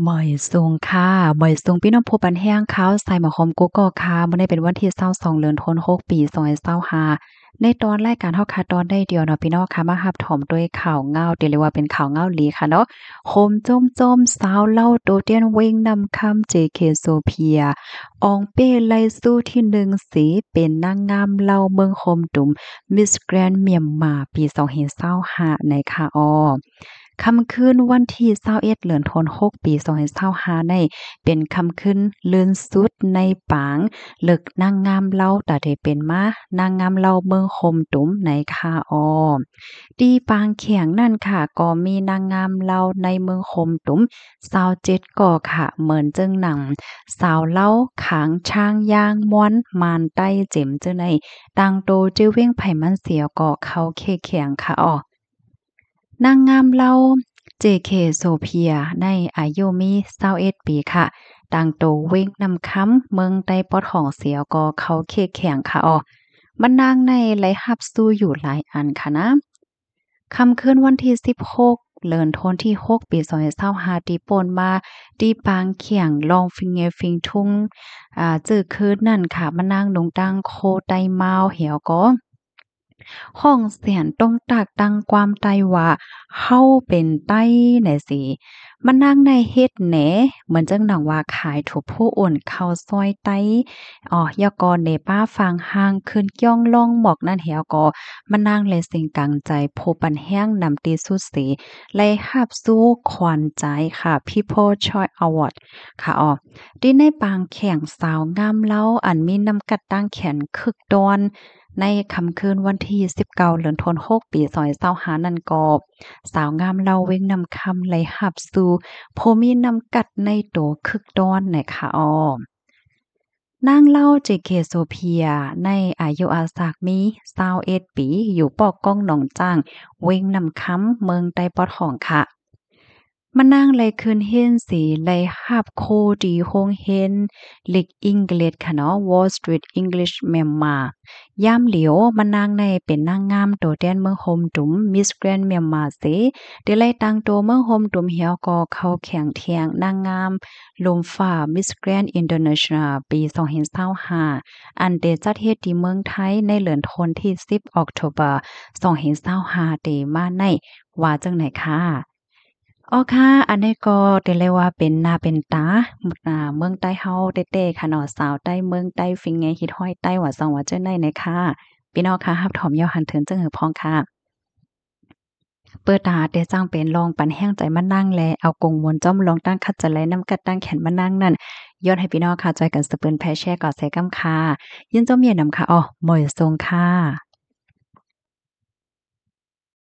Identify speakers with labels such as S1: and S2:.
S1: หมอยสูงค่ะหมอยสูงพี่น้องผู้ปันแห้งขาวใส่หมอหอมกุ๊กกค่ะมื้อนี้เป็นวันที่22เดือนธันวาคมปี2025ในตอนรายการเฮาค่ะตอนได้เดียวเนาะพี่น้องค่ะมารับถมด้วยข่าวเงาที่เรียกว่าเป็นข่าวเงาหลีค่ะเนาะโคมโจมๆสาวเล่าโดดเด่นเว้งนำคำ JK Sophia อองเป้ไล่สู้ที่1สีเป็นนางงามเล่าเมืองโคมตุ่ม Miss Grand Myanmar ปี2025ในค่ะอ้อ ค่ำคืนวันที่21เดือนธันวาคมปี2025ในเป็นค่ำคืนลื่นสุดในปางเลิกนางงามเลาตาได้เป็นมานางงามเลาเมืองคมตุมในคาออที่ปางแขงนั่นค่ะก็มีนางงามเลาในเมืองคมตุม27ก่อค่ะเหมือนจึงหนังสาวเล่าขางช้างย่างม้วนมานใต้เจ็มเจ้าในดังโตจื้อเว้งไผมันเสียก็เข้าเคแข็งค่ะอ้อนางงามเรา JK Sophia ในอายุมี21ปีค่ะต่างโตเว้งนำค้ำเมืองใต้ปอดของเสียวก็เขาเคแข็งค่ะอ้อมันนางในไหลหับสู้อยู่หลายอันค่ะนะค่ำคืนวันที่16เดือนธันวาคมที่6ปี2025ที่ป่นมาที่ปางเขียงลองฟิงเงฟิงทุ่งจื้อคืนนั่นค่ะมันนางดงดังโคไตเมาเหี่ยวก็ ห้องเสียนตรงตากดังความใต้ว่าเฮาเป็นใต้แหน่สิมานั่งในเฮ็ดแหนเหมือนจังหนังว่าขายถูกผู้อ่นเข้าซอยใต้ยอกอเนป้าฟังห่างขึ้นย่องล่องหมอกนั่นเหี่ยวก็มานั่งเลยสิ่งกลางใจผู้ปันแห้งนำตีสุดสีเลยหับสู้ขวัญใจค่ะ People Choice Award ค่ะที่ในปางแข่งสาวงามเล้าอันมีน้ำกัดตั้งแขนคึกดอนในค่ำคืนวันที่19เดือนธันวาคมปี2025นั่นก็สาวงามเล่าเว้งนำคำไหลหับสู่ผู้มีน้ำกัดในโตคึกดอนนะคะนางเล่า JK Sophia ในอายุอาสากมี21ปีอยู่ปอกก้องหนองจ้างเว้งนำคำเมืองใต้ปอดของค่ะ มานั่งไลคืนเฮ็นสีไลหาบโคดีโฮงเฮนลิกอังกฤษค่ะเนาะ Wall Street English Myanmar ยามเหลียวมานั่งในเป็นนางงามโตแดนเมืองโฮมตุม Miss Grand Myanmar เสเดไลตังโตเมืองโฮมตุมเหี่ยวก็เข้าแข่งเทียงนางงามลมฟ้า Miss Grand International ปี2025อันเดจัดเฮ็ดที่เมืองไทยในเดือนธันวาคมที่10ออกโทบา2025เดมาในว่าจังไหนค่ะ อ๋อค่ะอันนี้ก็ได้เลยว่าเป็นหน้าเป็นตาเมืองใต้เฮาเต้ๆค่ะเนาะสาวใต้เมืองใต้ฟิงไงฮิตฮอยใต้ว่าซังว่าเจ้าไหนน่ะค่ะพี่น้องค่ะรับถอมยอหันเถินจังหือพ้องค่ะเปิดตาแต่จังเป็นลองปันแห้งใจมานั่งแลเอากงมวนจ้อมลองตั้งคัดจะแลนำกัดตั้งแขนมานั่งนั่นย้อนให้พี่น้องค่ะจอยกันสะเปิ้นแพ่แชร์ก่อใส่กำค่ะยินจอมเมียนำค่ะอ้อหมอยทรงค่ะ